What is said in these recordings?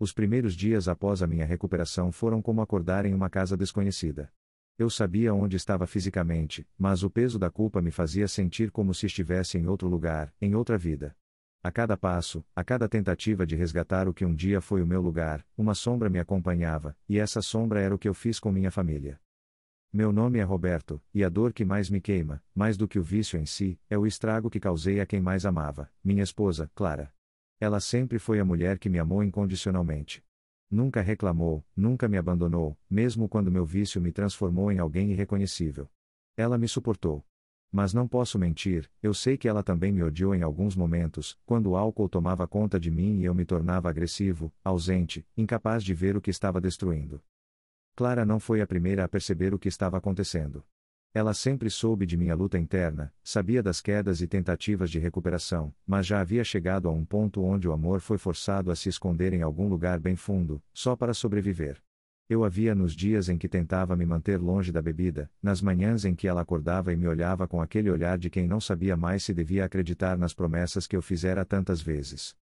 Os primeiros dias após a minha recuperação foram como acordar em uma casa desconhecida. Eu sabia onde estava fisicamente, mas o peso da culpa me fazia sentir como se estivesse em outro lugar, em outra vida. A cada passo, a cada tentativa de resgatar o que um dia foi o meu lugar, uma sombra me acompanhava, e essa sombra era o que eu fiz com minha família. Meu nome é Roberto, e a dor que mais me queima, mais do que o vício em si, é o estrago que causei a quem mais amava, minha esposa, Clara. Ela sempre foi a mulher que me amou incondicionalmente. Nunca reclamou, nunca me abandonou, mesmo quando meu vício me transformou em alguém irreconhecível. Ela me suportou. Mas não posso mentir, eu sei que ela também me odiou em alguns momentos, quando o álcool tomava conta de mim e eu me tornava agressivo, ausente, incapaz de ver o que estava destruindo. Clara não foi a primeira a perceber o que estava acontecendo. Ela sempre soube de minha luta interna, sabia das quedas e tentativas de recuperação, mas já havia chegado a um ponto onde o amor foi forçado a se esconder em algum lugar bem fundo, só para sobreviver. Eu a via nos dias em que tentava me manter longe da bebida, nas manhãs em que ela acordava e me olhava com aquele olhar de quem não sabia mais se devia acreditar nas promessas que eu fizera tantas vezes.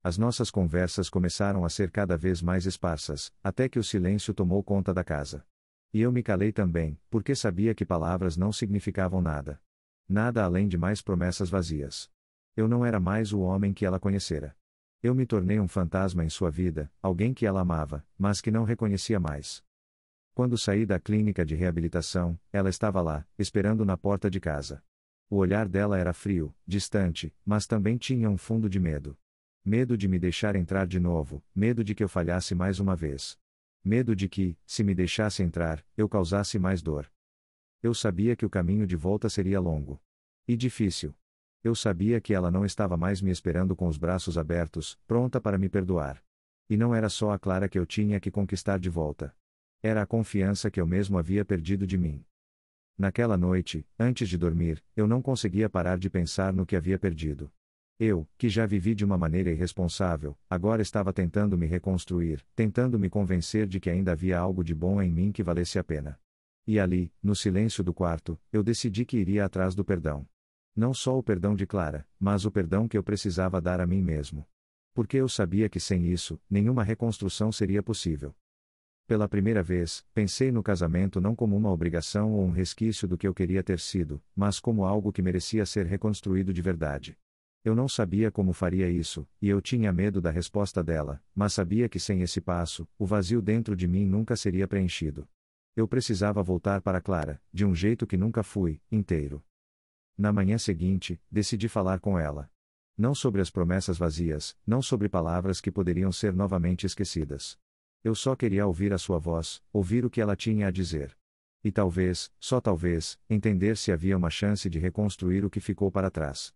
As nossas conversas começaram a ser cada vez mais esparsas, até que o silêncio tomou conta da casa. E eu me calei também, porque sabia que palavras não significavam nada. Nada além de mais promessas vazias. Eu não era mais o homem que ela conhecera. Eu me tornei um fantasma em sua vida, alguém que ela amava, mas que não reconhecia mais. Quando saí da clínica de reabilitação, ela estava lá, esperando na porta de casa. O olhar dela era frio, distante, mas também tinha um fundo de medo. Medo de me deixar entrar de novo, medo de que eu falhasse mais uma vez. Medo de que, se me deixasse entrar, eu causasse mais dor. Eu sabia que o caminho de volta seria longo. E difícil. Eu sabia que ela não estava mais me esperando com os braços abertos, pronta para me perdoar. E não era só a Clara que eu tinha que conquistar de volta. Era a confiança que eu mesmo havia perdido de mim. Naquela noite, antes de dormir, eu não conseguia parar de pensar no que havia perdido. Eu, que já vivi de uma maneira irresponsável, agora estava tentando me reconstruir, tentando me convencer de que ainda havia algo de bom em mim que valesse a pena. E ali, no silêncio do quarto, eu decidi que iria atrás do perdão. Não só o perdão de Clara, mas o perdão que eu precisava dar a mim mesmo. Porque eu sabia que sem isso, nenhuma reconstrução seria possível. Pela primeira vez, pensei no casamento não como uma obrigação ou um resquício do que eu queria ter sido, mas como algo que merecia ser reconstruído de verdade. Eu não sabia como faria isso, e eu tinha medo da resposta dela, mas sabia que sem esse passo, o vazio dentro de mim nunca seria preenchido. Eu precisava voltar para Clara, de um jeito que nunca fui, inteiro. Na manhã seguinte, decidi falar com ela. Não sobre as promessas vazias, não sobre palavras que poderiam ser novamente esquecidas. Eu só queria ouvir a sua voz, ouvir o que ela tinha a dizer. E talvez, só talvez, entender se havia uma chance de reconstruir o que ficou para trás.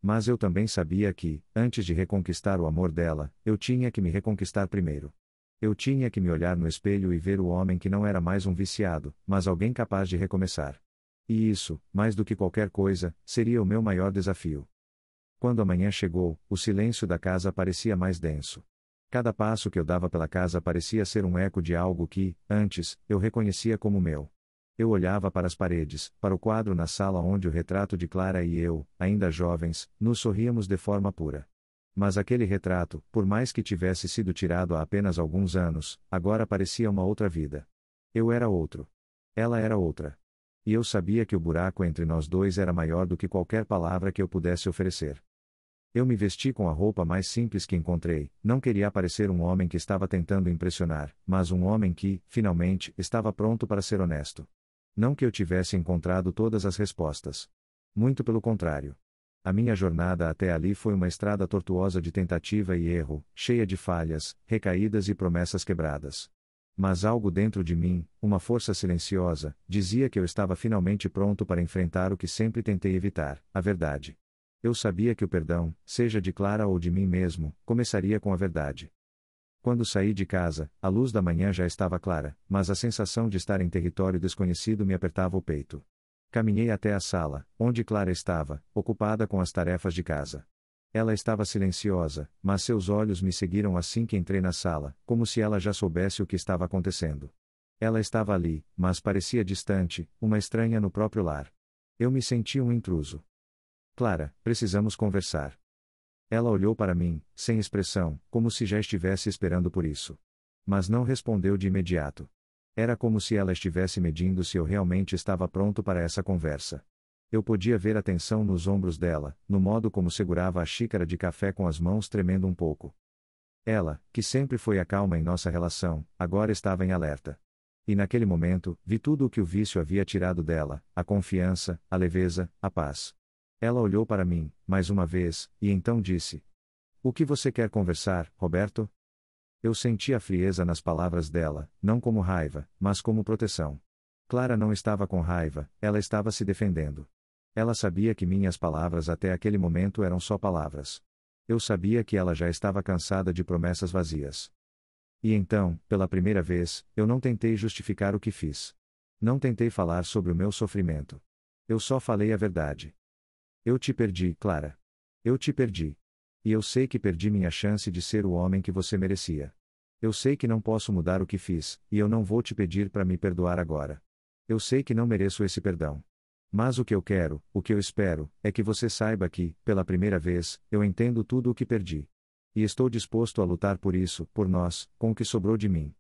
Mas eu também sabia que, antes de reconquistar o amor dela, eu tinha que me reconquistar primeiro. Eu tinha que me olhar no espelho e ver o homem que não era mais um viciado, mas alguém capaz de recomeçar. E isso, mais do que qualquer coisa, seria o meu maior desafio. Quando a manhã chegou, o silêncio da casa parecia mais denso. Cada passo que eu dava pela casa parecia ser um eco de algo que, antes, eu reconhecia como meu. Eu olhava para as paredes, para o quadro na sala onde o retrato de Clara e eu, ainda jovens, nos sorríamos de forma pura. Mas aquele retrato, por mais que tivesse sido tirado há apenas alguns anos, agora parecia uma outra vida. Eu era outro. Ela era outra. E eu sabia que o buraco entre nós dois era maior do que qualquer palavra que eu pudesse oferecer. Eu me vesti com a roupa mais simples que encontrei, não queria parecer um homem que estava tentando impressionar, mas um homem que, finalmente, estava pronto para ser honesto. Não que eu tivesse encontrado todas as respostas. Muito pelo contrário. A minha jornada até ali foi uma estrada tortuosa de tentativa e erro, cheia de falhas, recaídas e promessas quebradas. Mas algo dentro de mim, uma força silenciosa, dizia que eu estava finalmente pronto para enfrentar o que sempre tentei evitar, a verdade. Eu sabia que o perdão, seja de Clara ou de mim mesmo, começaria com a verdade. Quando saí de casa, a luz da manhã já estava clara, mas a sensação de estar em território desconhecido me apertava o peito. Caminhei até a sala, onde Clara estava, ocupada com as tarefas de casa. Ela estava silenciosa, mas seus olhos me seguiram assim que entrei na sala, como se ela já soubesse o que estava acontecendo. Ela estava ali, mas parecia distante, uma estranha no próprio lar. Eu me senti um intruso. Clara, precisamos conversar. Ela olhou para mim, sem expressão, como se já estivesse esperando por isso. Mas não respondeu de imediato. Era como se ela estivesse medindo se eu realmente estava pronto para essa conversa. Eu podia ver a tensão nos ombros dela, no modo como segurava a xícara de café com as mãos tremendo um pouco. Ela, que sempre foi a calma em nossa relação, agora estava em alerta. E naquele momento, vi tudo o que o vício havia tirado dela: a confiança, a leveza, a paz. Ela olhou para mim, mais uma vez, e então disse: "O que você quer conversar, Roberto?" Eu senti a frieza nas palavras dela, não como raiva, mas como proteção. Clara não estava com raiva, ela estava se defendendo. Ela sabia que minhas palavras até aquele momento eram só palavras. Eu sabia que ela já estava cansada de promessas vazias. E então, pela primeira vez, eu não tentei justificar o que fiz. Não tentei falar sobre o meu sofrimento. Eu só falei a verdade. Eu te perdi, Clara. Eu te perdi. E eu sei que perdi minha chance de ser o homem que você merecia. Eu sei que não posso mudar o que fiz, e eu não vou te pedir para me perdoar agora. Eu sei que não mereço esse perdão. Mas o que eu quero, o que eu espero, é que você saiba que, pela primeira vez, eu entendo tudo o que perdi. E estou disposto a lutar por isso, por nós, com o que sobrou de mim.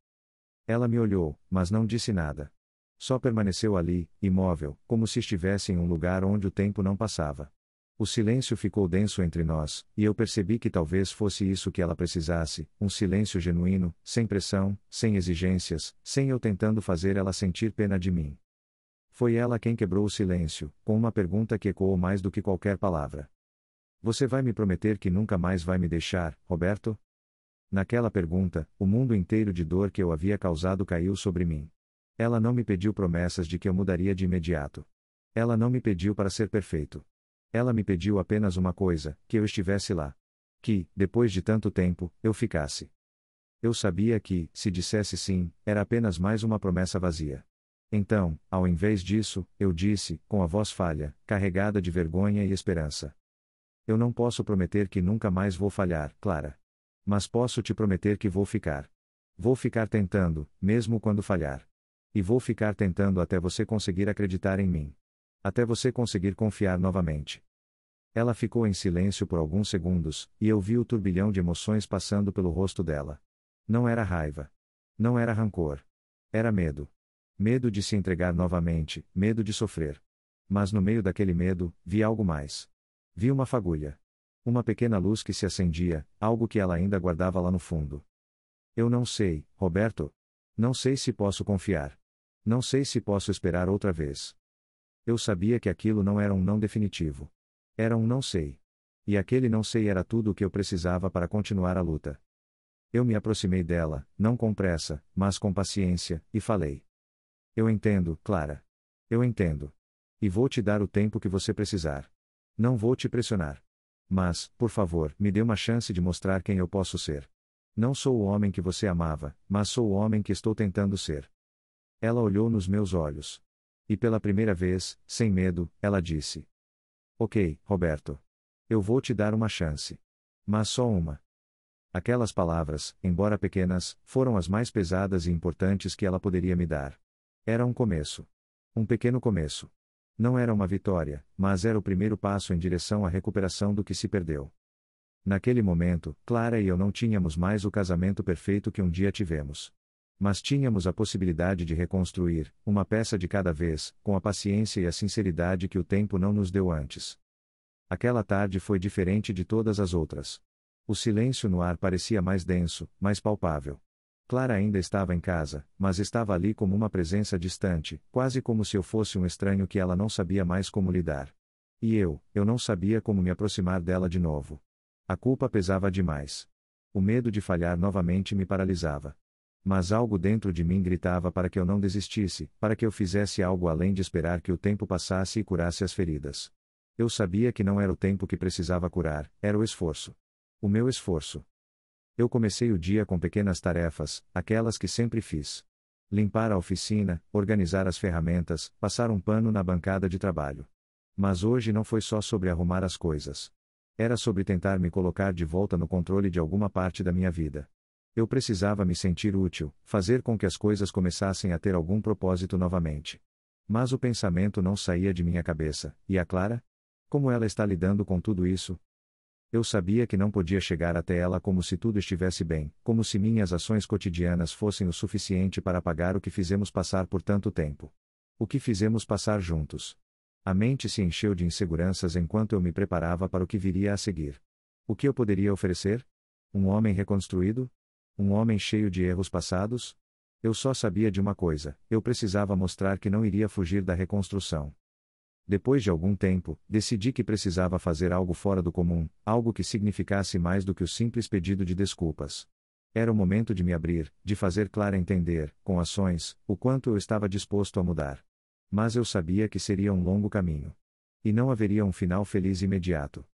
Ela me olhou, mas não disse nada. Só permaneceu ali, imóvel, como se estivesse em um lugar onde o tempo não passava. O silêncio ficou denso entre nós, e eu percebi que talvez fosse isso que ela precisasse: um silêncio genuíno, sem pressão, sem exigências, sem eu tentando fazer ela sentir pena de mim. Foi ela quem quebrou o silêncio, com uma pergunta que ecoou mais do que qualquer palavra. "Você vai me prometer que nunca mais vai me deixar, Roberto?" Naquela pergunta, o mundo inteiro de dor que eu havia causado caiu sobre mim. Ela não me pediu promessas de que eu mudaria de imediato. Ela não me pediu para ser perfeito. Ela me pediu apenas uma coisa: que eu estivesse lá. Que, depois de tanto tempo, eu ficasse. Eu sabia que, se dissesse sim, era apenas mais uma promessa vazia. Então, ao invés disso, eu disse, com a voz falha, carregada de vergonha e esperança: "Eu não posso prometer que nunca mais vou falhar, Clara. Mas posso te prometer que vou ficar. Vou ficar tentando, mesmo quando falhar. E vou ficar tentando até você conseguir acreditar em mim. Até você conseguir confiar novamente." Ela ficou em silêncio por alguns segundos, e eu vi o turbilhão de emoções passando pelo rosto dela. Não era raiva. Não era rancor. Era medo. Medo de se entregar novamente, medo de sofrer. Mas no meio daquele medo, vi algo mais. Vi uma fagulha. Uma pequena luz que se acendia, algo que ela ainda guardava lá no fundo. "Eu não sei, Roberto. Não sei se posso confiar. Não sei se posso esperar outra vez." Eu sabia que aquilo não era um não definitivo. Era um não sei. E aquele não sei era tudo o que eu precisava para continuar a luta. Eu me aproximei dela, não com pressa, mas com paciência, e falei: "Eu entendo, Clara. Eu entendo. E vou te dar o tempo que você precisar. Não vou te pressionar. Mas, por favor, me dê uma chance de mostrar quem eu posso ser. Não sou o homem que você amava, mas sou o homem que estou tentando ser." Ela olhou nos meus olhos. E pela primeira vez, sem medo, ela disse: "Ok, Roberto. Eu vou te dar uma chance. Mas só uma." Aquelas palavras, embora pequenas, foram as mais pesadas e importantes que ela poderia me dar. Era um começo. Um pequeno começo. Não era uma vitória, mas era o primeiro passo em direção à recuperação do que se perdeu. Naquele momento, Clara e eu não tínhamos mais o casamento perfeito que um dia tivemos. Mas tínhamos a possibilidade de reconstruir, uma peça de cada vez, com a paciência e a sinceridade que o tempo não nos deu antes. Aquela tarde foi diferente de todas as outras. O silêncio no ar parecia mais denso, mais palpável. Clara ainda estava em casa, mas estava ali como uma presença distante, quase como se eu fosse um estranho que ela não sabia mais como lidar. E eu não sabia como me aproximar dela de novo. A culpa pesava demais. O medo de falhar novamente me paralisava. Mas algo dentro de mim gritava para que eu não desistisse, para que eu fizesse algo além de esperar que o tempo passasse e curasse as feridas. Eu sabia que não era o tempo que precisava curar, era o esforço. O meu esforço. Eu comecei o dia com pequenas tarefas, aquelas que sempre fiz. Limpar a oficina, organizar as ferramentas, passar um pano na bancada de trabalho. Mas hoje não foi só sobre arrumar as coisas. Era sobre tentar me colocar de volta no controle de alguma parte da minha vida. Eu precisava me sentir útil, fazer com que as coisas começassem a ter algum propósito novamente. Mas o pensamento não saía de minha cabeça: e a Clara? Como ela está lidando com tudo isso? Eu sabia que não podia chegar até ela como se tudo estivesse bem, como se minhas ações cotidianas fossem o suficiente para apagar o que fizemos passar por tanto tempo. O que fizemos passar juntos. A mente se encheu de inseguranças enquanto eu me preparava para o que viria a seguir. O que eu poderia oferecer? Um homem reconstruído? Um homem cheio de erros passados? Eu só sabia de uma coisa: eu precisava mostrar que não iria fugir da reconstrução. Depois de algum tempo, decidi que precisava fazer algo fora do comum, algo que significasse mais do que o simples pedido de desculpas. Era o momento de me abrir, de fazer Clara entender, com ações, o quanto eu estava disposto a mudar. Mas eu sabia que seria um longo caminho. E não haveria um final feliz imediato.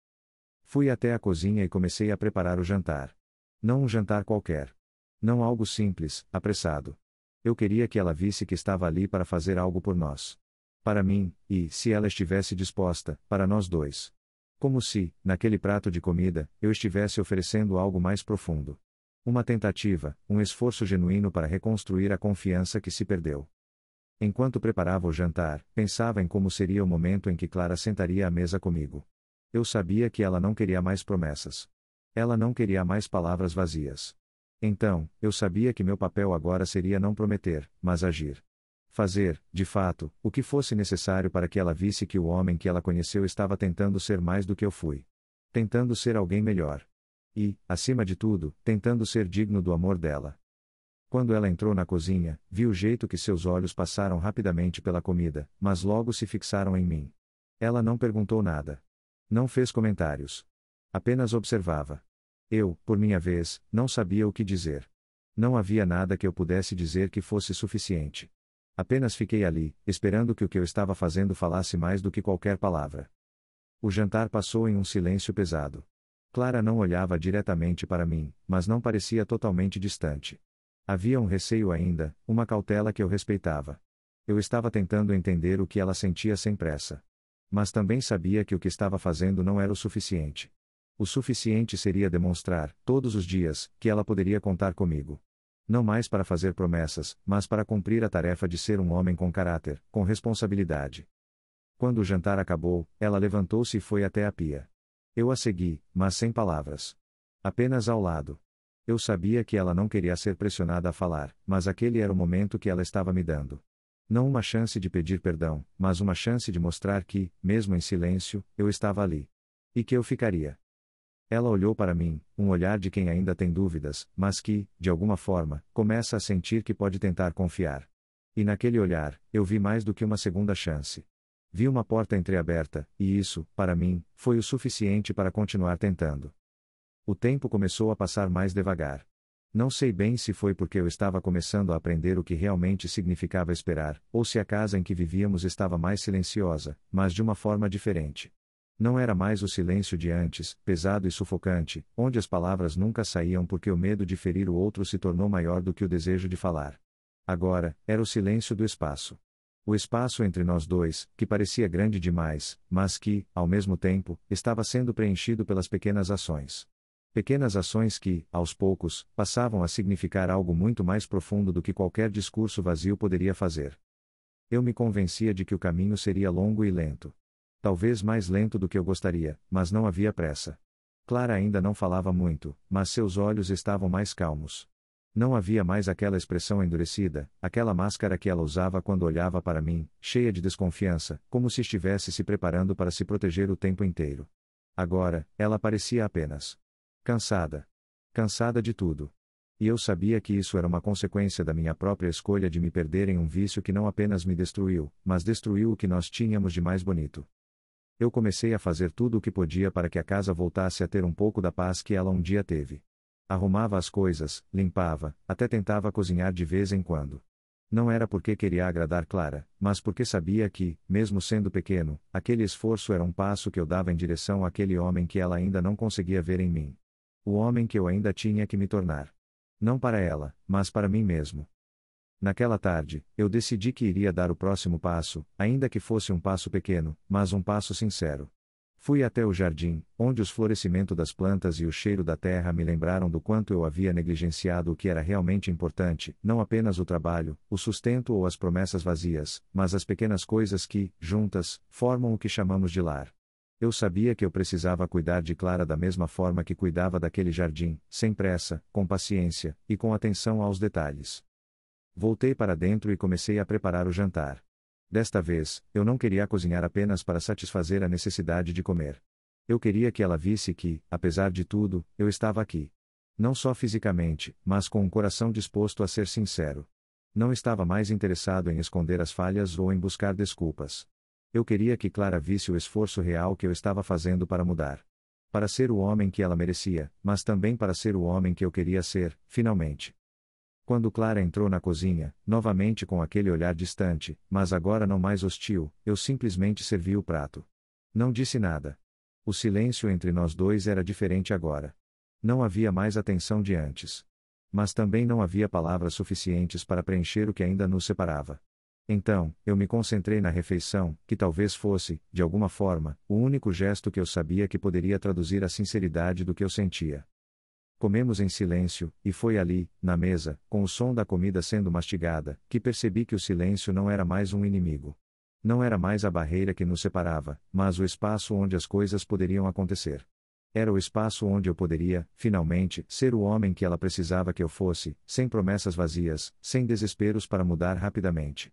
Fui até a cozinha e comecei a preparar o jantar. Não um jantar qualquer. Não algo simples, apressado. Eu queria que ela visse que estava ali para fazer algo por nós. Para mim, e, se ela estivesse disposta, para nós dois. Como se, naquele prato de comida, eu estivesse oferecendo algo mais profundo. Uma tentativa, um esforço genuíno para reconstruir a confiança que se perdeu. Enquanto preparava o jantar, pensava em como seria o momento em que Clara sentaria à mesa comigo. Eu sabia que ela não queria mais promessas. Ela não queria mais palavras vazias. Então, eu sabia que meu papel agora seria não prometer, mas agir. Fazer, de fato, o que fosse necessário para que ela visse que o homem que ela conheceu estava tentando ser mais do que eu fui. Tentando ser alguém melhor. E, acima de tudo, tentando ser digno do amor dela. Quando ela entrou na cozinha, vi o jeito que seus olhos passaram rapidamente pela comida, mas logo se fixaram em mim. Ela não perguntou nada. Não fez comentários. Apenas observava. Eu, por minha vez, não sabia o que dizer. Não havia nada que eu pudesse dizer que fosse suficiente. Apenas fiquei ali, esperando que o que eu estava fazendo falasse mais do que qualquer palavra. O jantar passou em um silêncio pesado. Clara não olhava diretamente para mim, mas não parecia totalmente distante. Havia um receio ainda, uma cautela que eu respeitava. Eu estava tentando entender o que ela sentia sem pressa. Mas também sabia que o que estava fazendo não era o suficiente. O suficiente seria demonstrar, todos os dias, que ela poderia contar comigo. Não mais para fazer promessas, mas para cumprir a tarefa de ser um homem com caráter, com responsabilidade. Quando o jantar acabou, ela levantou-se e foi até a pia. Eu a segui, mas sem palavras. Apenas ao lado. Eu sabia que ela não queria ser pressionada a falar, mas aquele era o momento que ela estava me dando. Não uma chance de pedir perdão, mas uma chance de mostrar que, mesmo em silêncio, eu estava ali. E que eu ficaria. Ela olhou para mim, um olhar de quem ainda tem dúvidas, mas que, de alguma forma, começa a sentir que pode tentar confiar. E naquele olhar, eu vi mais do que uma segunda chance. Vi uma porta entreaberta, e isso, para mim, foi o suficiente para continuar tentando. O tempo começou a passar mais devagar. Não sei bem se foi porque eu estava começando a aprender o que realmente significava esperar, ou se a casa em que vivíamos estava mais silenciosa, mas de uma forma diferente. Não era mais o silêncio de antes, pesado e sufocante, onde as palavras nunca saíam porque o medo de ferir o outro se tornou maior do que o desejo de falar. Agora, era o silêncio do espaço. O espaço entre nós dois, que parecia grande demais, mas que, ao mesmo tempo, estava sendo preenchido pelas pequenas ações. Pequenas ações que, aos poucos, passavam a significar algo muito mais profundo do que qualquer discurso vazio poderia fazer. Eu me convencia de que o caminho seria longo e lento. Talvez mais lento do que eu gostaria, mas não havia pressa. Clara ainda não falava muito, mas seus olhos estavam mais calmos. Não havia mais aquela expressão endurecida, aquela máscara que ela usava quando olhava para mim, cheia de desconfiança, como se estivesse se preparando para se proteger o tempo inteiro. Agora, ela parecia apenas cansada. Cansada de tudo. E eu sabia que isso era uma consequência da minha própria escolha de me perder em um vício que não apenas me destruiu, mas destruiu o que nós tínhamos de mais bonito. Eu comecei a fazer tudo o que podia para que a casa voltasse a ter um pouco da paz que ela um dia teve. Arrumava as coisas, limpava, até tentava cozinhar de vez em quando. Não era porque queria agradar Clara, mas porque sabia que, mesmo sendo pequeno, aquele esforço era um passo que eu dava em direção àquele homem que ela ainda não conseguia ver em mim. O homem que eu ainda tinha que me tornar. Não para ela, mas para mim mesmo. Naquela tarde, eu decidi que iria dar o próximo passo, ainda que fosse um passo pequeno, mas um passo sincero. Fui até o jardim, onde o florescimento das plantas e o cheiro da terra me lembraram do quanto eu havia negligenciado o que era realmente importante, não apenas o trabalho, o sustento ou as promessas vazias, mas as pequenas coisas que, juntas, formam o que chamamos de lar. Eu sabia que eu precisava cuidar de Clara da mesma forma que cuidava daquele jardim, sem pressa, com paciência, e com atenção aos detalhes. Voltei para dentro e comecei a preparar o jantar. Desta vez, eu não queria cozinhar apenas para satisfazer a necessidade de comer. Eu queria que ela visse que, apesar de tudo, eu estava aqui. Não só fisicamente, mas com um coração disposto a ser sincero. Não estava mais interessado em esconder as falhas ou em buscar desculpas. Eu queria que Clara visse o esforço real que eu estava fazendo para mudar. Para ser o homem que ela merecia, mas também para ser o homem que eu queria ser, finalmente. Quando Clara entrou na cozinha, novamente com aquele olhar distante, mas agora não mais hostil, eu simplesmente servi o prato. Não disse nada. O silêncio entre nós dois era diferente agora. Não havia mais a tensão de antes. Mas também não havia palavras suficientes para preencher o que ainda nos separava. Então, eu me concentrei na refeição, que talvez fosse, de alguma forma, o único gesto que eu sabia que poderia traduzir a sinceridade do que eu sentia. Comemos em silêncio, e foi ali, na mesa, com o som da comida sendo mastigada, que percebi que o silêncio não era mais um inimigo. Não era mais a barreira que nos separava, mas o espaço onde as coisas poderiam acontecer. Era o espaço onde eu poderia, finalmente, ser o homem que ela precisava que eu fosse, sem promessas vazias, sem desesperos para mudar rapidamente.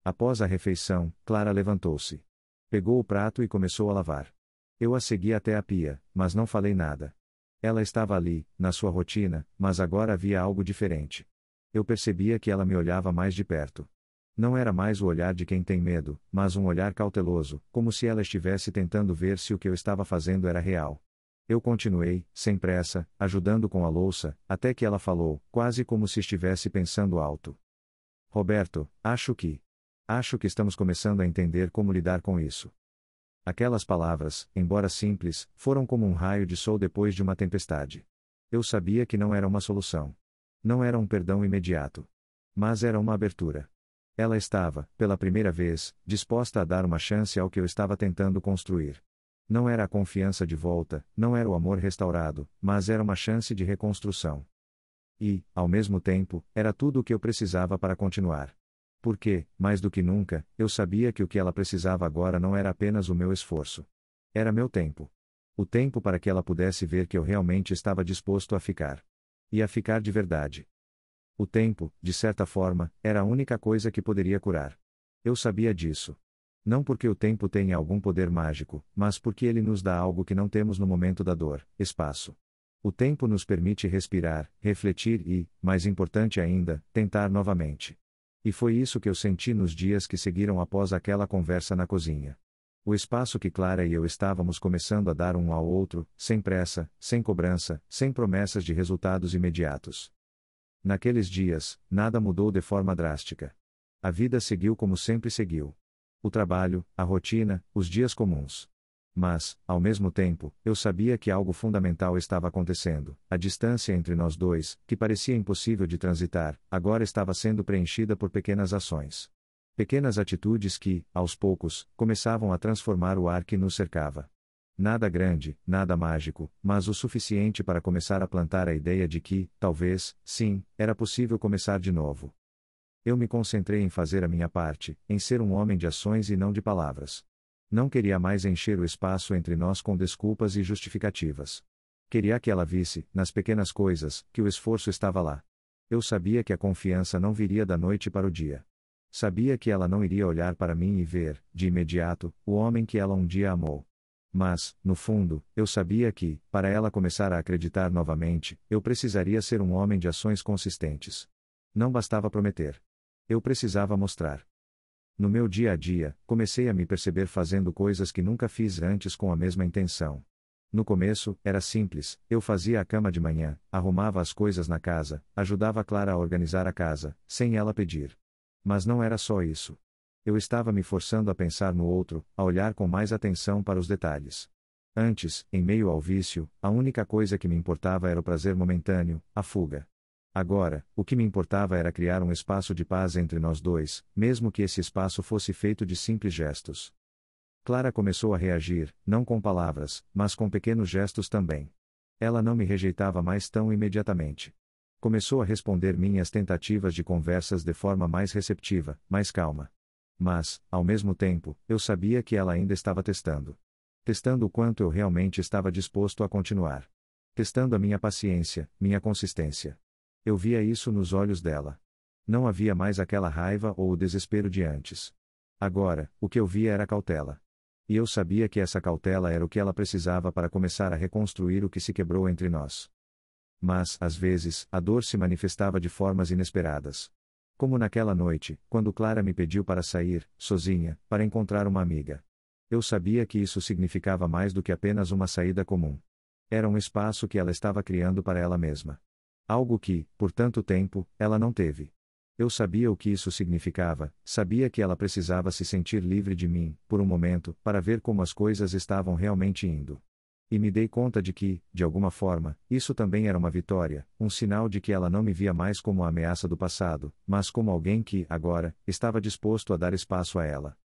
Após a refeição, Clara levantou-se. Pegou o prato e começou a lavar. Eu a segui até a pia, mas não falei nada. Ela estava ali, na sua rotina, mas agora havia algo diferente. Eu percebia que ela me olhava mais de perto. Não era mais o olhar de quem tem medo, mas um olhar cauteloso, como se ela estivesse tentando ver se o que eu estava fazendo era real. Eu continuei, sem pressa, ajudando com a louça, até que ela falou, quase como se estivesse pensando alto. Roberto, acho que estamos começando a entender como lidar com isso. Aquelas palavras, embora simples, foram como um raio de sol depois de uma tempestade. Eu sabia que não era uma solução. Não era um perdão imediato. Mas era uma abertura. Ela estava, pela primeira vez, disposta a dar uma chance ao que eu estava tentando construir. Não era a confiança de volta, não era o amor restaurado, mas era uma chance de reconstrução. E, ao mesmo tempo, era tudo o que eu precisava para continuar. Porque, mais do que nunca, eu sabia que o que ela precisava agora não era apenas o meu esforço. Era meu tempo. O tempo para que ela pudesse ver que eu realmente estava disposto a ficar. E a ficar de verdade. O tempo, de certa forma, era a única coisa que poderia curar. Eu sabia disso. Não porque o tempo tenha algum poder mágico, mas porque ele nos dá algo que não temos no momento da dor: espaço. O tempo nos permite respirar, refletir e, mais importante ainda, tentar novamente. E foi isso que eu senti nos dias que seguiram após aquela conversa na cozinha. O espaço que Clara e eu estávamos começando a dar um ao outro, sem pressa, sem cobrança, sem promessas de resultados imediatos. Naqueles dias, nada mudou de forma drástica. A vida seguiu como sempre seguiu. O trabalho, a rotina, os dias comuns. Mas, ao mesmo tempo, eu sabia que algo fundamental estava acontecendo. A distância entre nós dois, que parecia impossível de transitar, agora estava sendo preenchida por pequenas ações. Pequenas atitudes que, aos poucos, começavam a transformar o ar que nos cercava. Nada grande, nada mágico, mas o suficiente para começar a plantar a ideia de que, talvez, sim, era possível começar de novo. Eu me concentrei em fazer a minha parte, em ser um homem de ações e não de palavras. Não queria mais encher o espaço entre nós com desculpas e justificativas. Queria que ela visse, nas pequenas coisas, que o esforço estava lá. Eu sabia que a confiança não viria da noite para o dia. Sabia que ela não iria olhar para mim e ver, de imediato, o homem que ela um dia amou. Mas, no fundo, eu sabia que, para ela começar a acreditar novamente, eu precisaria ser um homem de ações consistentes. Não bastava prometer. Eu precisava mostrar. No meu dia a dia, comecei a me perceber fazendo coisas que nunca fiz antes com a mesma intenção. No começo, era simples: eu fazia a cama de manhã, arrumava as coisas na casa, ajudava a Clara a organizar a casa, sem ela pedir. Mas não era só isso. Eu estava me forçando a pensar no outro, a olhar com mais atenção para os detalhes. Antes, em meio ao vício, a única coisa que me importava era o prazer momentâneo, a fuga. Agora, o que me importava era criar um espaço de paz entre nós dois, mesmo que esse espaço fosse feito de simples gestos. Clara começou a reagir, não com palavras, mas com pequenos gestos também. Ela não me rejeitava mais tão imediatamente. Começou a responder minhas tentativas de conversas de forma mais receptiva, mais calma. Mas, ao mesmo tempo, eu sabia que ela ainda estava testando. Testando o quanto eu realmente estava disposto a continuar. Testando a minha paciência, minha consistência. Eu via isso nos olhos dela. Não havia mais aquela raiva ou o desespero de antes. Agora, o que eu via era cautela. E eu sabia que essa cautela era o que ela precisava para começar a reconstruir o que se quebrou entre nós. Mas, às vezes, a dor se manifestava de formas inesperadas. Como naquela noite, quando Clara me pediu para sair, sozinha, para encontrar uma amiga. Eu sabia que isso significava mais do que apenas uma saída comum. Era um espaço que ela estava criando para ela mesma. Algo que, por tanto tempo, ela não teve. Eu sabia o que isso significava, sabia que ela precisava se sentir livre de mim, por um momento, para ver como as coisas estavam realmente indo. E me dei conta de que, de alguma forma, isso também era uma vitória, um sinal de que ela não me via mais como a ameaça do passado, mas como alguém que, agora, estava disposto a dar espaço a ela.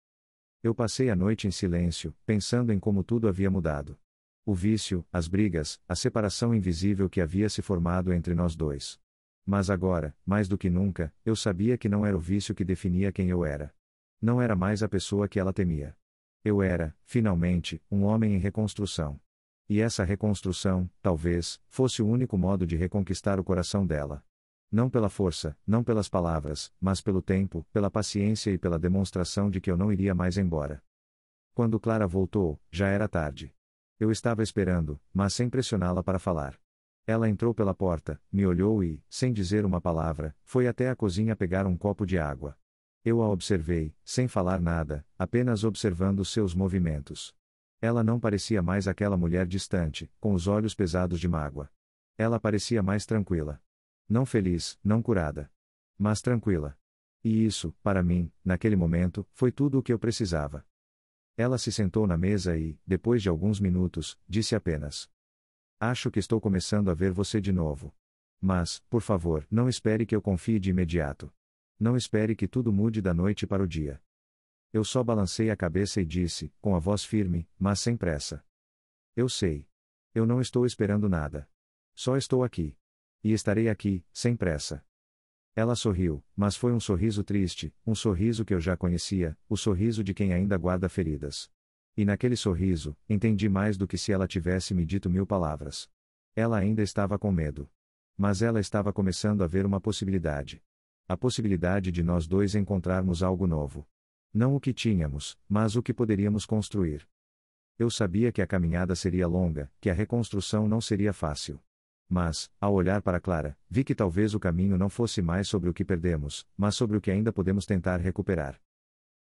Eu passei a noite em silêncio, pensando em como tudo havia mudado. O vício, as brigas, a separação invisível que havia se formado entre nós dois. Mas agora, mais do que nunca, eu sabia que não era o vício que definia quem eu era. Não era mais a pessoa que ela temia. Eu era, finalmente, um homem em reconstrução. E essa reconstrução, talvez, fosse o único modo de reconquistar o coração dela. Não pela força, não pelas palavras, mas pelo tempo, pela paciência e pela demonstração de que eu não iria mais embora. Quando Clara voltou, já era tarde. Eu estava esperando, mas sem pressioná-la para falar. Ela entrou pela porta, me olhou e, sem dizer uma palavra, foi até a cozinha pegar um copo de água. Eu a observei, sem falar nada, apenas observando seus movimentos. Ela não parecia mais aquela mulher distante, com os olhos pesados de mágoa. Ela parecia mais tranquila. Não feliz, não curada. Mas tranquila. E isso, para mim, naquele momento, foi tudo o que eu precisava. Ela se sentou na mesa e, depois de alguns minutos, disse apenas: "Acho que estou começando a ver você de novo. Mas, por favor, não espere que eu confie de imediato. Não espere que tudo mude da noite para o dia." Eu só balancei a cabeça e disse, com a voz firme, mas sem pressa: "Eu sei. Eu não estou esperando nada. Só estou aqui. E estarei aqui, sem pressa." Ela sorriu, mas foi um sorriso triste, um sorriso que eu já conhecia, o sorriso de quem ainda guarda feridas. E naquele sorriso, entendi mais do que se ela tivesse me dito 1000 palavras. Ela ainda estava com medo. Mas ela estava começando a ver uma possibilidade. A possibilidade de nós dois encontrarmos algo novo. Não o que tínhamos, mas o que poderíamos construir. Eu sabia que a caminhada seria longa, que a reconstrução não seria fácil. Mas, ao olhar para Clara, vi que talvez o caminho não fosse mais sobre o que perdemos, mas sobre o que ainda podemos tentar recuperar.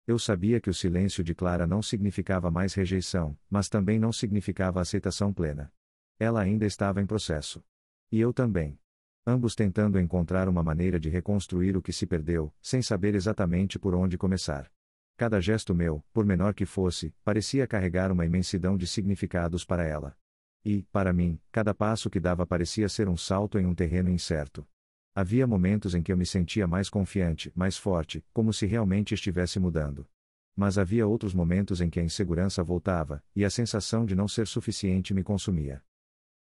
Eu sabia que o silêncio de Clara não significava mais rejeição, mas também não significava aceitação plena. Ela ainda estava em processo. E eu também. Ambos tentando encontrar uma maneira de reconstruir o que se perdeu, sem saber exatamente por onde começar. Cada gesto meu, por menor que fosse, parecia carregar uma imensidão de significados para ela. E, para mim, cada passo que dava parecia ser um salto em um terreno incerto. Havia momentos em que eu me sentia mais confiante, mais forte, como se realmente estivesse mudando. Mas havia outros momentos em que a insegurança voltava, e a sensação de não ser suficiente me consumia.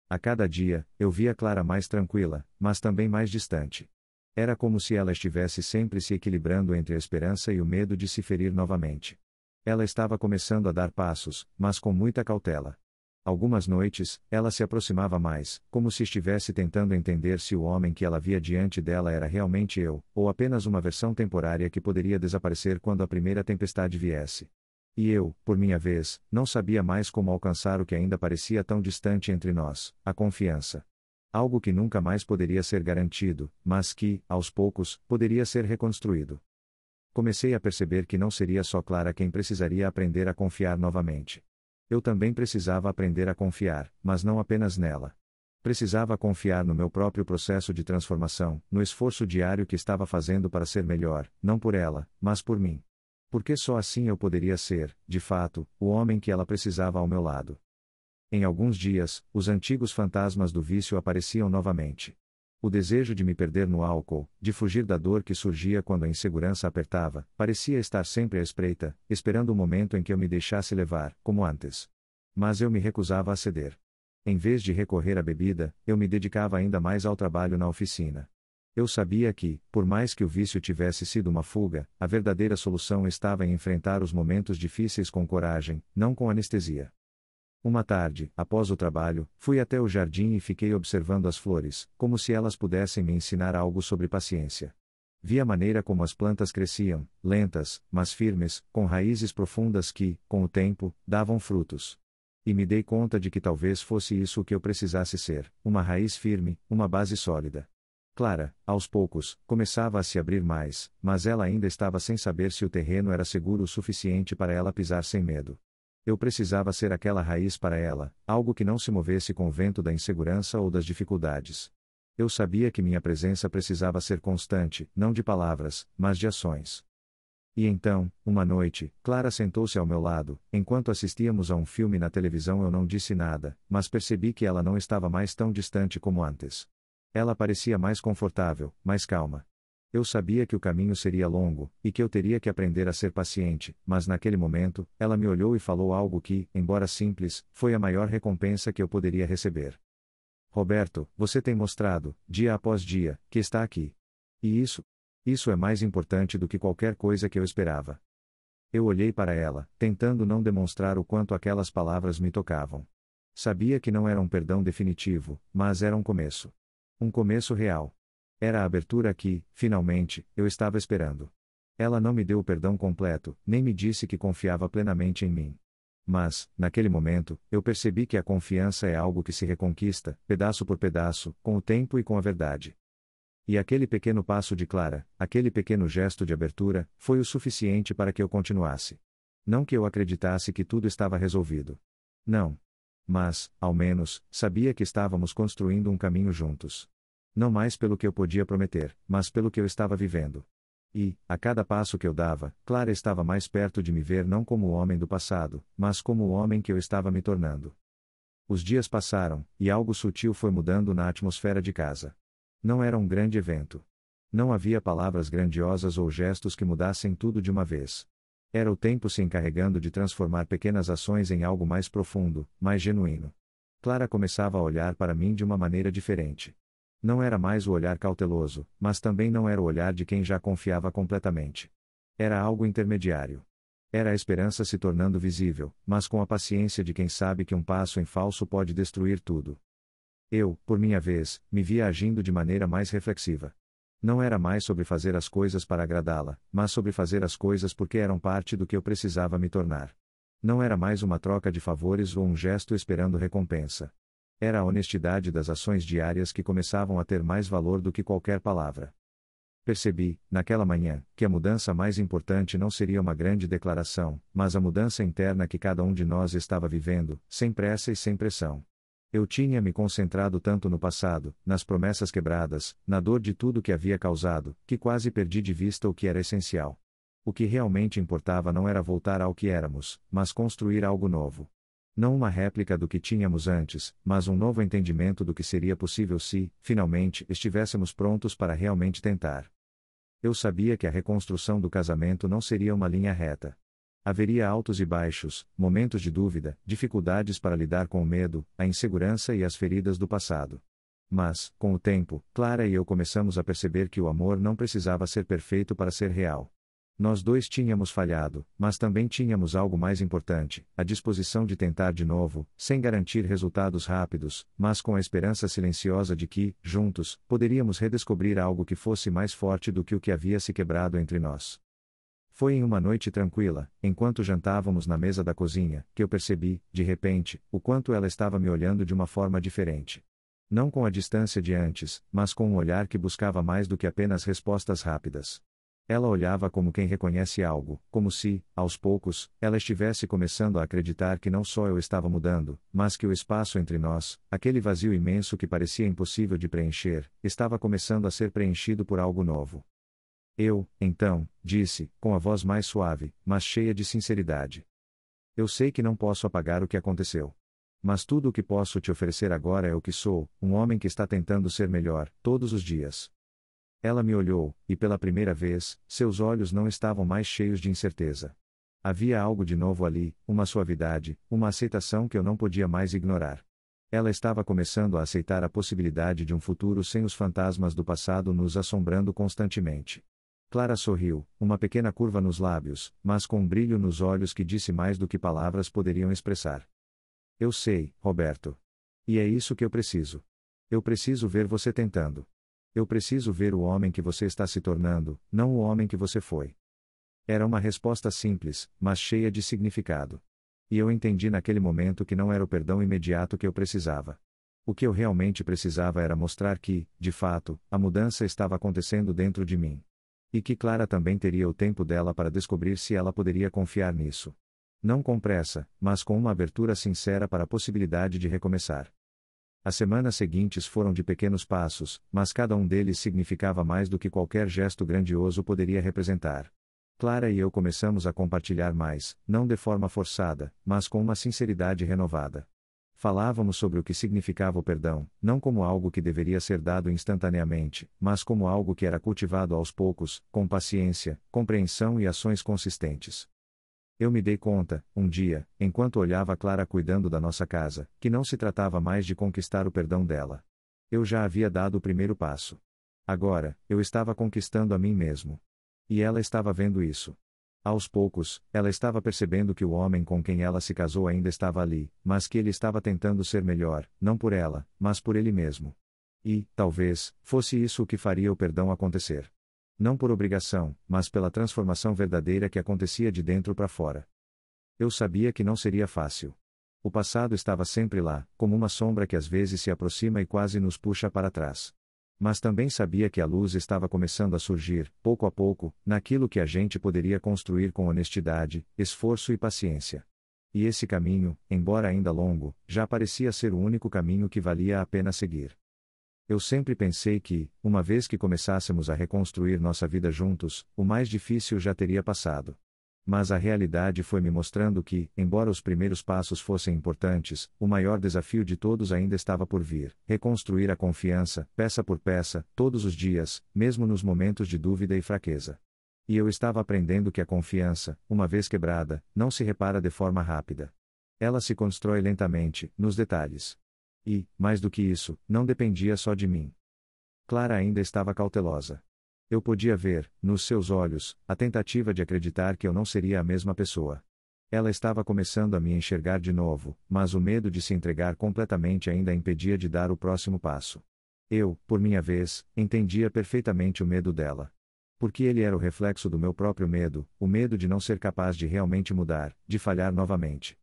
A cada dia, eu via Clara mais tranquila, mas também mais distante. Era como se ela estivesse sempre se equilibrando entre a esperança e o medo de se ferir novamente. Ela estava começando a dar passos, mas com muita cautela. Algumas noites, ela se aproximava mais, como se estivesse tentando entender se o homem que ela via diante dela era realmente eu, ou apenas uma versão temporária que poderia desaparecer quando a primeira tempestade viesse. E eu, por minha vez, não sabia mais como alcançar o que ainda parecia tão distante entre nós, a confiança. Algo que nunca mais poderia ser garantido, mas que, aos poucos, poderia ser reconstruído. Comecei a perceber que não seria só Clara quem precisaria aprender a confiar novamente. Eu também precisava aprender a confiar, mas não apenas nela. Precisava confiar no meu próprio processo de transformação, no esforço diário que estava fazendo para ser melhor, não por ela, mas por mim. Porque só assim eu poderia ser, de fato, o homem que ela precisava ao meu lado. Em alguns dias, os antigos fantasmas do vício apareciam novamente. O desejo de me perder no álcool, de fugir da dor que surgia quando a insegurança apertava, parecia estar sempre à espreita, esperando o momento em que eu me deixasse levar, como antes. Mas eu me recusava a ceder. Em vez de recorrer à bebida, eu me dedicava ainda mais ao trabalho na oficina. Eu sabia que, por mais que o vício tivesse sido uma fuga, a verdadeira solução estava em enfrentar os momentos difíceis com coragem, não com anestesia. Uma tarde, após o trabalho, fui até o jardim e fiquei observando as flores, como se elas pudessem me ensinar algo sobre paciência. Vi a maneira como as plantas cresciam, lentas, mas firmes, com raízes profundas que, com o tempo, davam frutos. E me dei conta de que talvez fosse isso o que eu precisasse ser: uma raiz firme, uma base sólida. Clara, aos poucos, começava a se abrir mais, mas ela ainda estava sem saber se o terreno era seguro o suficiente para ela pisar sem medo. Eu precisava ser aquela raiz para ela, algo que não se movesse com o vento da insegurança ou das dificuldades. Eu sabia que minha presença precisava ser constante, não de palavras, mas de ações. E então, uma noite, Clara sentou-se ao meu lado. Enquanto assistíamos a um filme na televisão, eu não disse nada, mas percebi que ela não estava mais tão distante como antes. Ela parecia mais confortável, mais calma. Eu sabia que o caminho seria longo, e que eu teria que aprender a ser paciente, mas naquele momento, ela me olhou e falou algo que, embora simples, foi a maior recompensa que eu poderia receber. Roberto, você tem mostrado, dia após dia, que está aqui. E isso é mais importante do que qualquer coisa que eu esperava. Eu olhei para ela, tentando não demonstrar o quanto aquelas palavras me tocavam. Sabia que não era um perdão definitivo, mas era um começo. Um começo real. Era a abertura que, finalmente, eu estava esperando. Ela não me deu o perdão completo, nem me disse que confiava plenamente em mim. Mas, naquele momento, eu percebi que a confiança é algo que se reconquista, pedaço por pedaço, com o tempo e com a verdade. E aquele pequeno passo de Clara, aquele pequeno gesto de abertura, foi o suficiente para que eu continuasse. Não que eu acreditasse que tudo estava resolvido. Não. Mas, ao menos, sabia que estávamos construindo um caminho juntos. Não mais pelo que eu podia prometer, mas pelo que eu estava vivendo. E, a cada passo que eu dava, Clara estava mais perto de me ver não como o homem do passado, mas como o homem que eu estava me tornando. Os dias passaram, e algo sutil foi mudando na atmosfera de casa. Não era um grande evento. Não havia palavras grandiosas ou gestos que mudassem tudo de uma vez. Era o tempo se encarregando de transformar pequenas ações em algo mais profundo, mais genuíno. Clara começava a olhar para mim de uma maneira diferente. Não era mais o olhar cauteloso, mas também não era o olhar de quem já confiava completamente. Era algo intermediário. Era a esperança se tornando visível, mas com a paciência de quem sabe que um passo em falso pode destruir tudo. Eu, por minha vez, me via agindo de maneira mais reflexiva. Não era mais sobre fazer as coisas para agradá-la, mas sobre fazer as coisas porque eram parte do que eu precisava me tornar. Não era mais uma troca de favores ou um gesto esperando recompensa. Era a honestidade das ações diárias que começavam a ter mais valor do que qualquer palavra. Percebi, naquela manhã, que a mudança mais importante não seria uma grande declaração, mas a mudança interna que cada um de nós estava vivendo, sem pressa e sem pressão. Eu tinha me concentrado tanto no passado, nas promessas quebradas, na dor de tudo que havia causado, que quase perdi de vista o que era essencial. O que realmente importava não era voltar ao que éramos, mas construir algo novo. Não uma réplica do que tínhamos antes, mas um novo entendimento do que seria possível se, finalmente, estivéssemos prontos para realmente tentar. Eu sabia que a reconstrução do casamento não seria uma linha reta. Haveria altos e baixos, momentos de dúvida, dificuldades para lidar com o medo, a insegurança e as feridas do passado. Mas, com o tempo, Clara e eu começamos a perceber que o amor não precisava ser perfeito para ser real. Nós dois tínhamos falhado, mas também tínhamos algo mais importante: a disposição de tentar de novo, sem garantir resultados rápidos, mas com a esperança silenciosa de que, juntos, poderíamos redescobrir algo que fosse mais forte do que o que havia se quebrado entre nós. Foi em uma noite tranquila, enquanto jantávamos na mesa da cozinha, que eu percebi, de repente, o quanto ela estava me olhando de uma forma diferente. Não com a distância de antes, mas com um olhar que buscava mais do que apenas respostas rápidas. Ela olhava como quem reconhece algo, como se, aos poucos, ela estivesse começando a acreditar que não só eu estava mudando, mas que o espaço entre nós, aquele vazio imenso que parecia impossível de preencher, estava começando a ser preenchido por algo novo. Eu, então, disse, com a voz mais suave, mas cheia de sinceridade: eu sei que não posso apagar o que aconteceu. Mas tudo o que posso te oferecer agora é o que sou, um homem que está tentando ser melhor, todos os dias. Ela me olhou, e pela primeira vez, seus olhos não estavam mais cheios de incerteza. Havia algo de novo ali, uma suavidade, uma aceitação que eu não podia mais ignorar. Ela estava começando a aceitar a possibilidade de um futuro sem os fantasmas do passado nos assombrando constantemente. Clara sorriu, uma pequena curva nos lábios, mas com um brilho nos olhos que disse mais do que palavras poderiam expressar. Eu sei, Roberto. E é isso que eu preciso. Eu preciso ver você tentando. Eu preciso ver o homem que você está se tornando, não o homem que você foi. Era uma resposta simples, mas cheia de significado. E eu entendi naquele momento que não era o perdão imediato que eu precisava. O que eu realmente precisava era mostrar que, de fato, a mudança estava acontecendo dentro de mim. E que Clara também teria o tempo dela para descobrir se ela poderia confiar nisso. Não com pressa, mas com uma abertura sincera para a possibilidade de recomeçar. As semanas seguintes foram de pequenos passos, mas cada um deles significava mais do que qualquer gesto grandioso poderia representar. Clara e eu começamos a compartilhar mais, não de forma forçada, mas com uma sinceridade renovada. Falávamos sobre o que significava o perdão, não como algo que deveria ser dado instantaneamente, mas como algo que era cultivado aos poucos, com paciência, compreensão e ações consistentes. Eu me dei conta, um dia, enquanto olhava Clara cuidando da nossa casa, que não se tratava mais de conquistar o perdão dela. Eu já havia dado o primeiro passo. Agora, eu estava conquistando a mim mesmo. E ela estava vendo isso. Aos poucos, ela estava percebendo que o homem com quem ela se casou ainda estava ali, mas que ele estava tentando ser melhor, não por ela, mas por ele mesmo. E, talvez, fosse isso o que faria o perdão acontecer. Não por obrigação, mas pela transformação verdadeira que acontecia de dentro para fora. Eu sabia que não seria fácil. O passado estava sempre lá, como uma sombra que às vezes se aproxima e quase nos puxa para trás. Mas também sabia que a luz estava começando a surgir, pouco a pouco, naquilo que a gente poderia construir com honestidade, esforço e paciência. E esse caminho, embora ainda longo, já parecia ser o único caminho que valia a pena seguir. Eu sempre pensei que, uma vez que começássemos a reconstruir nossa vida juntos, o mais difícil já teria passado. Mas a realidade foi me mostrando que, embora os primeiros passos fossem importantes, o maior desafio de todos ainda estava por vir: reconstruir a confiança, peça por peça, todos os dias, mesmo nos momentos de dúvida e fraqueza. E eu estava aprendendo que a confiança, uma vez quebrada, não se repara de forma rápida. Ela se constrói lentamente, nos detalhes. E, mais do que isso, não dependia só de mim. Clara ainda estava cautelosa. Eu podia ver, nos seus olhos, a tentativa de acreditar que eu não seria a mesma pessoa. Ela estava começando a me enxergar de novo, mas o medo de se entregar completamente ainda a impedia de dar o próximo passo. Eu, por minha vez, entendia perfeitamente o medo dela. Porque ele era o reflexo do meu próprio medo, o medo de não ser capaz de realmente mudar, de falhar novamente.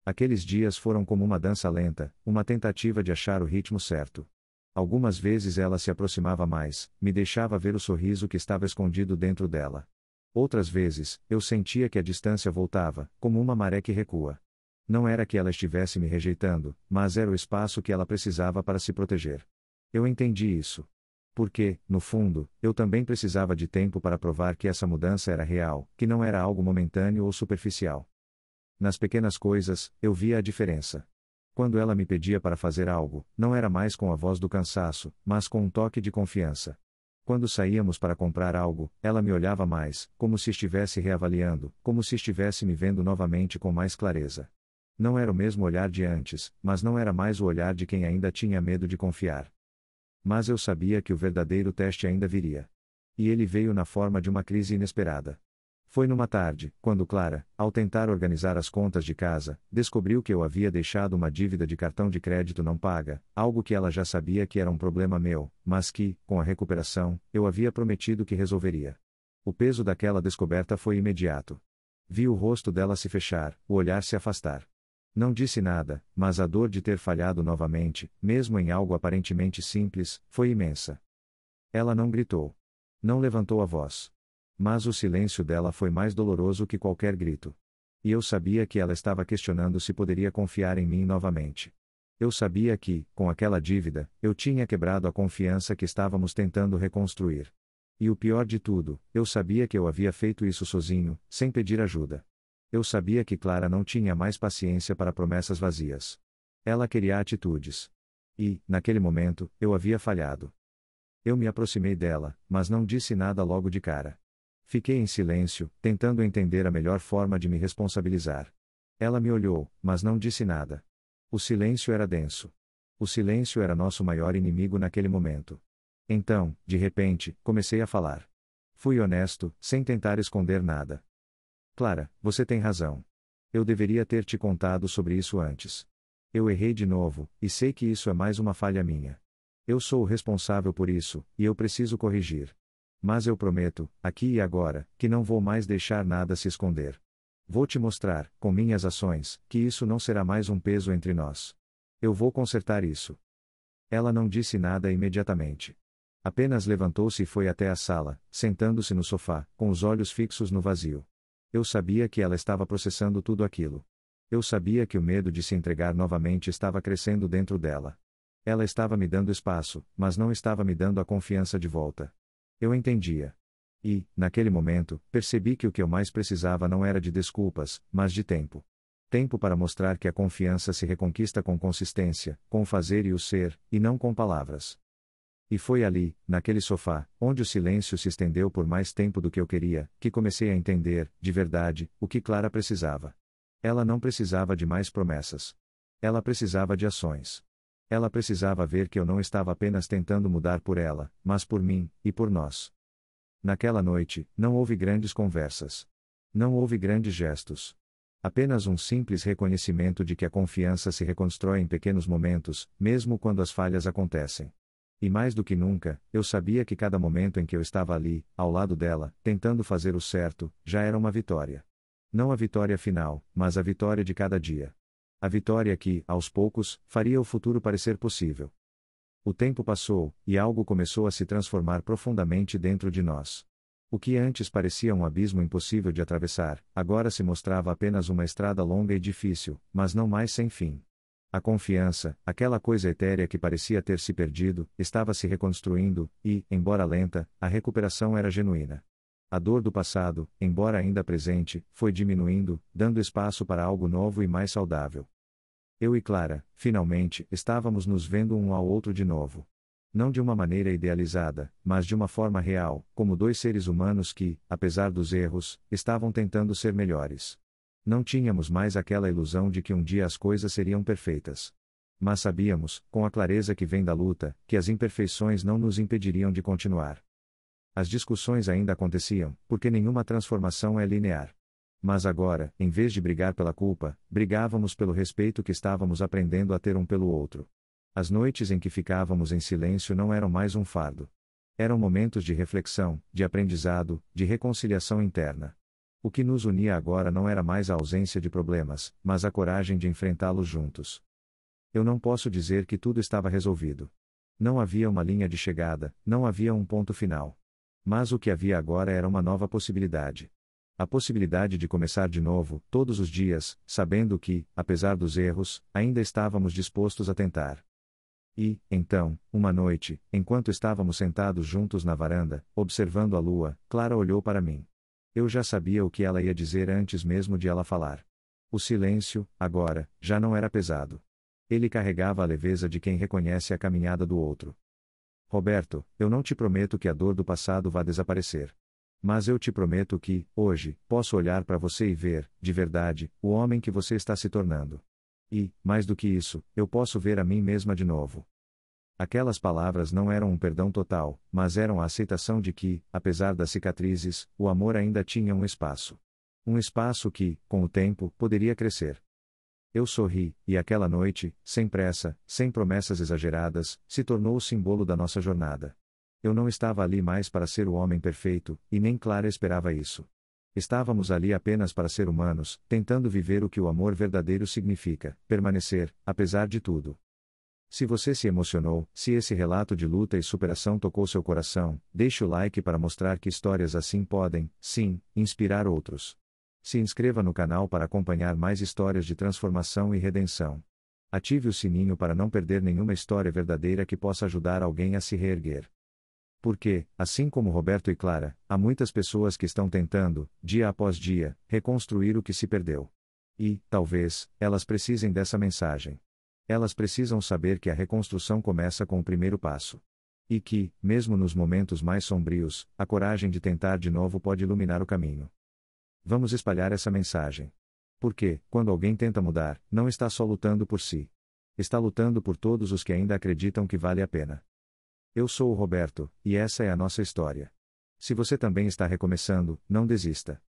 Aqueles dias foram como uma dança lenta, uma tentativa de achar o ritmo certo. Algumas vezes ela se aproximava mais, me deixava ver o sorriso que estava escondido dentro dela. Outras vezes, eu sentia que a distância voltava, como uma maré que recua. Não era que ela estivesse me rejeitando, mas era o espaço que ela precisava para se proteger. Eu entendi isso. Porque, no fundo, eu também precisava de tempo para provar que essa mudança era real, que não era algo momentâneo ou superficial. Nas pequenas coisas, eu via a diferença. Quando ela me pedia para fazer algo, não era mais com a voz do cansaço, mas com um toque de confiança. Quando saíamos para comprar algo, ela me olhava mais, como se estivesse reavaliando, como se estivesse me vendo novamente com mais clareza. Não era o mesmo olhar de antes, mas não era mais o olhar de quem ainda tinha medo de confiar. Mas eu sabia que o verdadeiro teste ainda viria. E ele veio na forma de uma crise inesperada. Foi numa tarde, quando Clara, ao tentar organizar as contas de casa, descobriu que eu havia deixado uma dívida de cartão de crédito não paga, algo que ela já sabia que era um problema meu, mas que, com a recuperação, eu havia prometido que resolveria. O peso daquela descoberta foi imediato. Vi o rosto dela se fechar, o olhar se afastar. Não disse nada, mas a dor de ter falhado novamente, mesmo em algo aparentemente simples, foi imensa. Ela não gritou. Não levantou a voz. Mas o silêncio dela foi mais doloroso que qualquer grito. E eu sabia que ela estava questionando se poderia confiar em mim novamente. Eu sabia que, com aquela dívida, eu tinha quebrado a confiança que estávamos tentando reconstruir. E o pior de tudo, eu sabia que eu havia feito isso sozinho, sem pedir ajuda. Eu sabia que Clara não tinha mais paciência para promessas vazias. Ela queria atitudes. E, naquele momento, eu havia falhado. Eu me aproximei dela, mas não disse nada logo de cara. Fiquei em silêncio, tentando entender a melhor forma de me responsabilizar. Ela me olhou, mas não disse nada. O silêncio era denso. O silêncio era nosso maior inimigo naquele momento. Então, de repente, comecei a falar. Fui honesto, sem tentar esconder nada. Clara, você tem razão. Eu deveria ter te contado sobre isso antes. Eu errei de novo, e sei que isso é mais uma falha minha. Eu sou o responsável por isso, e eu preciso corrigir. Mas eu prometo, aqui e agora, que não vou mais deixar nada se esconder. Vou te mostrar, com minhas ações, que isso não será mais um peso entre nós. Eu vou consertar isso. Ela não disse nada imediatamente. Apenas levantou-se e foi até a sala, sentando-se no sofá, com os olhos fixos no vazio. Eu sabia que ela estava processando tudo aquilo. Eu sabia que o medo de se entregar novamente estava crescendo dentro dela. Ela estava me dando espaço, mas não estava me dando a confiança de volta. Eu entendia. E, naquele momento, percebi que o que eu mais precisava não era de desculpas, mas de tempo. Tempo para mostrar que a confiança se reconquista com consistência, com o fazer e o ser, e não com palavras. E foi ali, naquele sofá, onde o silêncio se estendeu por mais tempo do que eu queria, que comecei a entender, de verdade, o que Clara precisava. Ela não precisava de mais promessas. Ela precisava de ações. Ela precisava ver que eu não estava apenas tentando mudar por ela, mas por mim, e por nós. Naquela noite, não houve grandes conversas. Não houve grandes gestos. Apenas um simples reconhecimento de que a confiança se reconstrói em pequenos momentos, mesmo quando as falhas acontecem. E mais do que nunca, eu sabia que cada momento em que eu estava ali, ao lado dela, tentando fazer o certo, já era uma vitória. Não a vitória final, mas a vitória de cada dia. A vitória que, aos poucos, faria o futuro parecer possível. O tempo passou, e algo começou a se transformar profundamente dentro de nós. O que antes parecia um abismo impossível de atravessar, agora se mostrava apenas uma estrada longa e difícil, mas não mais sem fim. A confiança, aquela coisa etérea que parecia ter se perdido, estava se reconstruindo, e, embora lenta, a recuperação era genuína. A dor do passado, embora ainda presente, foi diminuindo, dando espaço para algo novo e mais saudável. Eu e Clara, finalmente, estávamos nos vendo um ao outro de novo. Não de uma maneira idealizada, mas de uma forma real, como dois seres humanos que, apesar dos erros, estavam tentando ser melhores. Não tínhamos mais aquela ilusão de que um dia as coisas seriam perfeitas. Mas sabíamos, com a clareza que vem da luta, que as imperfeições não nos impediriam de continuar. As discussões ainda aconteciam, porque nenhuma transformação é linear. Mas agora, em vez de brigar pela culpa, brigávamos pelo respeito que estávamos aprendendo a ter um pelo outro. As noites em que ficávamos em silêncio não eram mais um fardo. Eram momentos de reflexão, de aprendizado, de reconciliação interna. O que nos unia agora não era mais a ausência de problemas, mas a coragem de enfrentá-los juntos. Eu não posso dizer que tudo estava resolvido. Não havia uma linha de chegada, não havia um ponto final. Mas o que havia agora era uma nova possibilidade. A possibilidade de começar de novo, todos os dias, sabendo que, apesar dos erros, ainda estávamos dispostos a tentar. E, então, uma noite, enquanto estávamos sentados juntos na varanda, observando a lua, Clara olhou para mim. Eu já sabia o que ela ia dizer antes mesmo de ela falar. O silêncio, agora, já não era pesado. Ele carregava a leveza de quem reconhece a caminhada do outro. Roberto, eu não te prometo que a dor do passado vá desaparecer. Mas eu te prometo que, hoje, posso olhar para você e ver, de verdade, o homem que você está se tornando. E, mais do que isso, eu posso ver a mim mesma de novo. Aquelas palavras não eram um perdão total, mas eram a aceitação de que, apesar das cicatrizes, o amor ainda tinha um espaço. Um espaço que, com o tempo, poderia crescer. Eu sorri, e aquela noite, sem pressa, sem promessas exageradas, se tornou o símbolo da nossa jornada. Eu não estava ali mais para ser o homem perfeito, e nem Clara esperava isso. Estávamos ali apenas para ser humanos, tentando viver o que o amor verdadeiro significa, permanecer, apesar de tudo. Se você se emocionou, se esse relato de luta e superação tocou seu coração, deixe o like para mostrar que histórias assim podem, sim, inspirar outros. Se inscreva no canal para acompanhar mais histórias de transformação e redenção. Ative o sininho para não perder nenhuma história verdadeira que possa ajudar alguém a se reerguer. Porque, assim como Roberto e Clara, há muitas pessoas que estão tentando, dia após dia, reconstruir o que se perdeu. E, talvez, elas precisem dessa mensagem. Elas precisam saber que a reconstrução começa com o primeiro passo. E que, mesmo nos momentos mais sombrios, a coragem de tentar de novo pode iluminar o caminho. Vamos espalhar essa mensagem. Porque, quando alguém tenta mudar, não está só lutando por si. Está lutando por todos os que ainda acreditam que vale a pena. Eu sou o Roberto, e essa é a nossa história. Se você também está recomeçando, não desista.